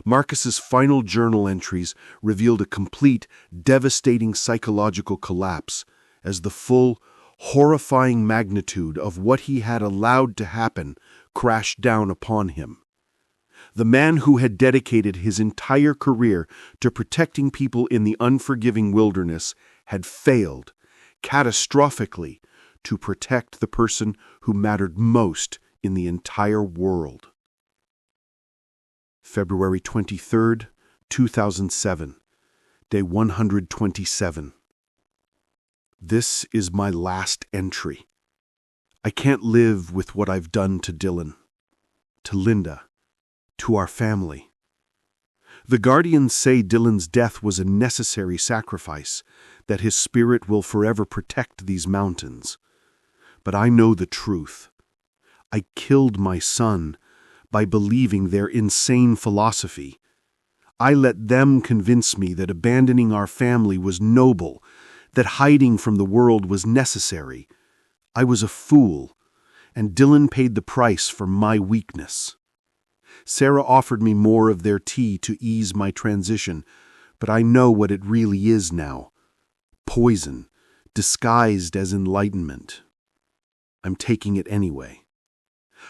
Marcus's final journal entries revealed a complete, devastating psychological collapse as the full, horrifying magnitude of what he had allowed to happen crashed down upon him. The man who had dedicated his entire career to protecting people in the unforgiving wilderness had failed, catastrophically, to protect the person who mattered most in the entire world. February 23rd, 2007, day 127. This is my last entry. I can't live with what I've done to Dylan, to Linda, to our family. The Guardians say Dylan's death was a necessary sacrifice, that his spirit will forever protect these mountains. But I know the truth. I killed my son by believing their insane philosophy. I let them convince me that abandoning our family was noble, that hiding from the world was necessary. I was a fool, and Dylan paid the price for my weakness. Sarah offered me more of their tea to ease my transition, but I know what it really is now. Poison, disguised as enlightenment. I'm taking it anyway.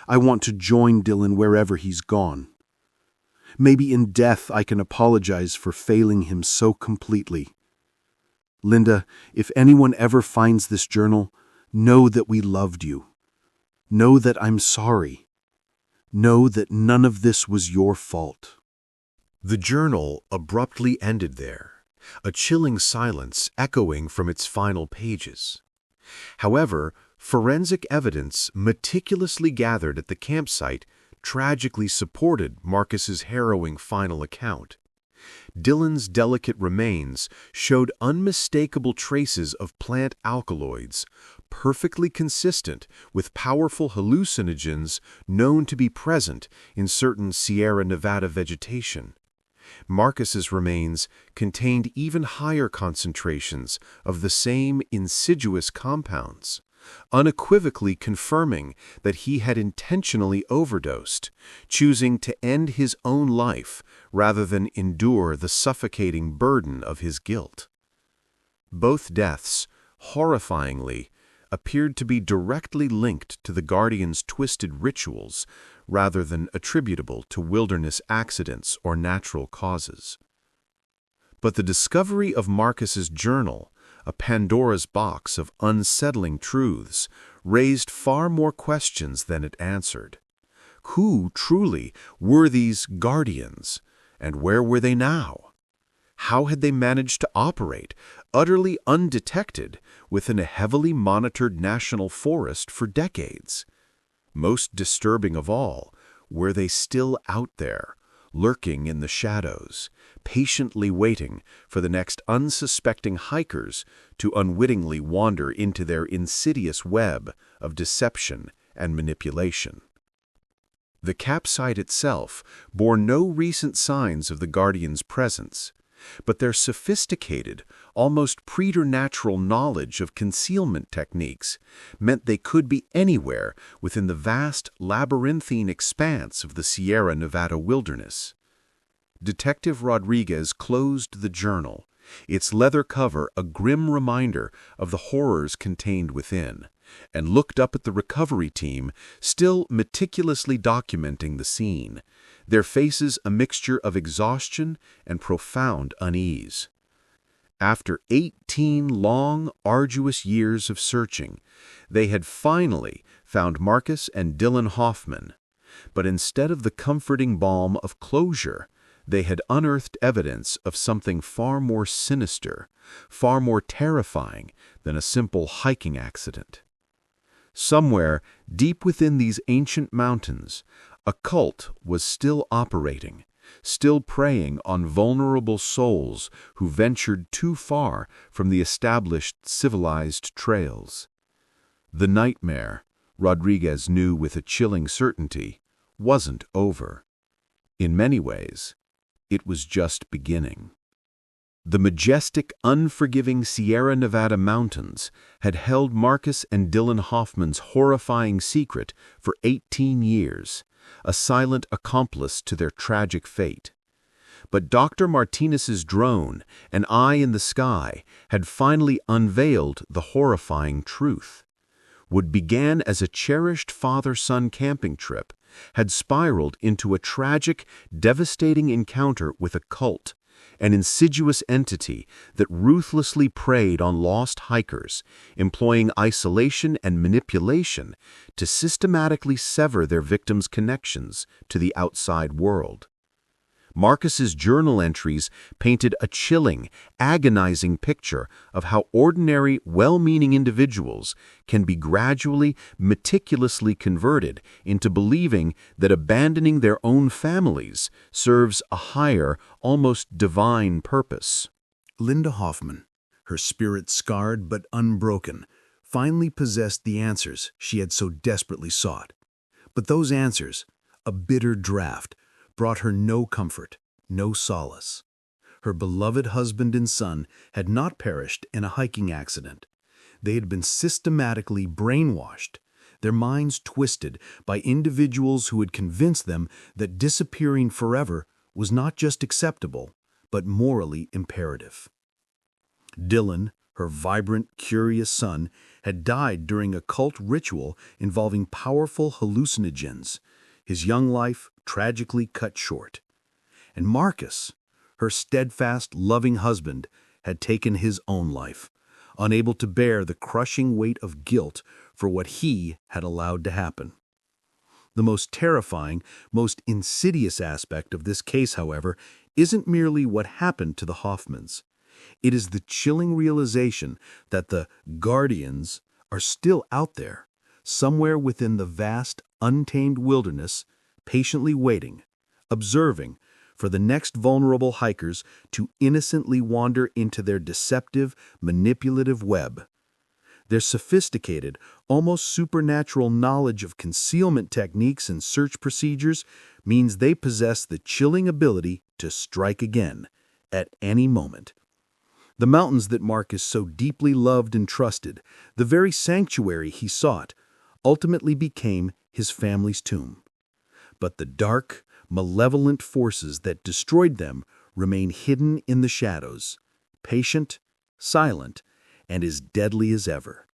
I want to join Dylan wherever he's gone. Maybe in death I can apologize for failing him so completely. Linda, if anyone ever finds this journal, know that we loved you. Know that I'm sorry. Know that none of this was your fault. The journal abruptly ended there, a chilling silence echoing from its final pages. However, forensic evidence meticulously gathered at the campsite tragically supported Marcus's harrowing final account. Dylan's delicate remains showed unmistakable traces of plant alkaloids, perfectly consistent with powerful hallucinogens known to be present in certain Sierra Nevada vegetation. Marcus's remains contained even higher concentrations of the same insidious compounds, unequivocally confirming that he had intentionally overdosed, choosing to end his own life rather than endure the suffocating burden of his guilt. Both deaths, horrifyingly, appeared to be directly linked to the Guardians' twisted rituals rather than attributable to wilderness accidents or natural causes. But the discovery of Marcus's journal, a Pandora's box of unsettling truths, raised far more questions than it answered. Who truly were these Guardians, and where were they now? How had they managed to operate, utterly undetected, within a heavily monitored national forest for decades? Most disturbing of all, were they still out there, lurking in the shadows, patiently waiting for the next unsuspecting hikers to unwittingly wander into their insidious web of deception and manipulation? The campsite itself bore no recent signs of the Guardians' presence, but their sophisticated, almost preternatural knowledge of concealment techniques meant they could be anywhere within the vast labyrinthine expanse of the Sierra Nevada wilderness. Detective Rodriguez closed the journal, its leather cover a grim reminder of the horrors contained within, and looked up at the recovery team, still meticulously documenting the scene, their faces a mixture of exhaustion and profound unease. After 18 long, arduous years of searching, they had finally found Marcus and Dylan Hoffman, but instead of the comforting balm of closure, they had unearthed evidence of something far more sinister, far more terrifying than a simple hiking accident. Somewhere, deep within these ancient mountains, a cult was still operating, still preying on vulnerable souls who ventured too far from the established civilized trails. The nightmare, Rodriguez knew with a chilling certainty, wasn't over. In many ways, it was just beginning. The majestic, unforgiving Sierra Nevada mountains had held Marcus and Dylan Hoffman's horrifying secret for 18 years, a silent accomplice to their tragic fate. But Dr. Martinez's drone, an eye in the sky, had finally unveiled the horrifying truth. What began as a cherished father-son camping trip had spiraled into a tragic, devastating encounter with a cult, an insidious entity that ruthlessly preyed on lost hikers, employing isolation and manipulation to systematically sever their victims' connections to the outside world. Marcus's journal entries painted a chilling, agonizing picture of how ordinary, well-meaning individuals can be gradually, meticulously converted into believing that abandoning their own families serves a higher, almost divine purpose. Linda Hoffman, her spirit scarred but unbroken, finally possessed the answers she had so desperately sought. But those answers, a bitter draught, brought her no comfort, no solace. Her beloved husband and son had not perished in a hiking accident. They had been systematically brainwashed, their minds twisted by individuals who had convinced them that disappearing forever was not just acceptable, but morally imperative. Dylan, her vibrant, curious son, had died during a cult ritual involving powerful hallucinogens, his young life tragically cut short. And Marcus, her steadfast, loving husband, had taken his own life, unable to bear the crushing weight of guilt for what he had allowed to happen. The most terrifying, most insidious aspect of this case, however, isn't merely what happened to the Hoffmans. It is the chilling realization that the guardians are still out there, somewhere within the vast, untamed wilderness, patiently waiting, observing for the next vulnerable hikers to innocently wander into their deceptive, manipulative web. Their sophisticated, almost supernatural knowledge of concealment techniques and search procedures means they possess the chilling ability to strike again, at any moment. The mountains that Marcus so deeply loved and trusted, the very sanctuary he sought, ultimately became his family's tomb. But the dark, malevolent forces that destroyed them remain hidden in the shadows, patient, silent, and as deadly as ever.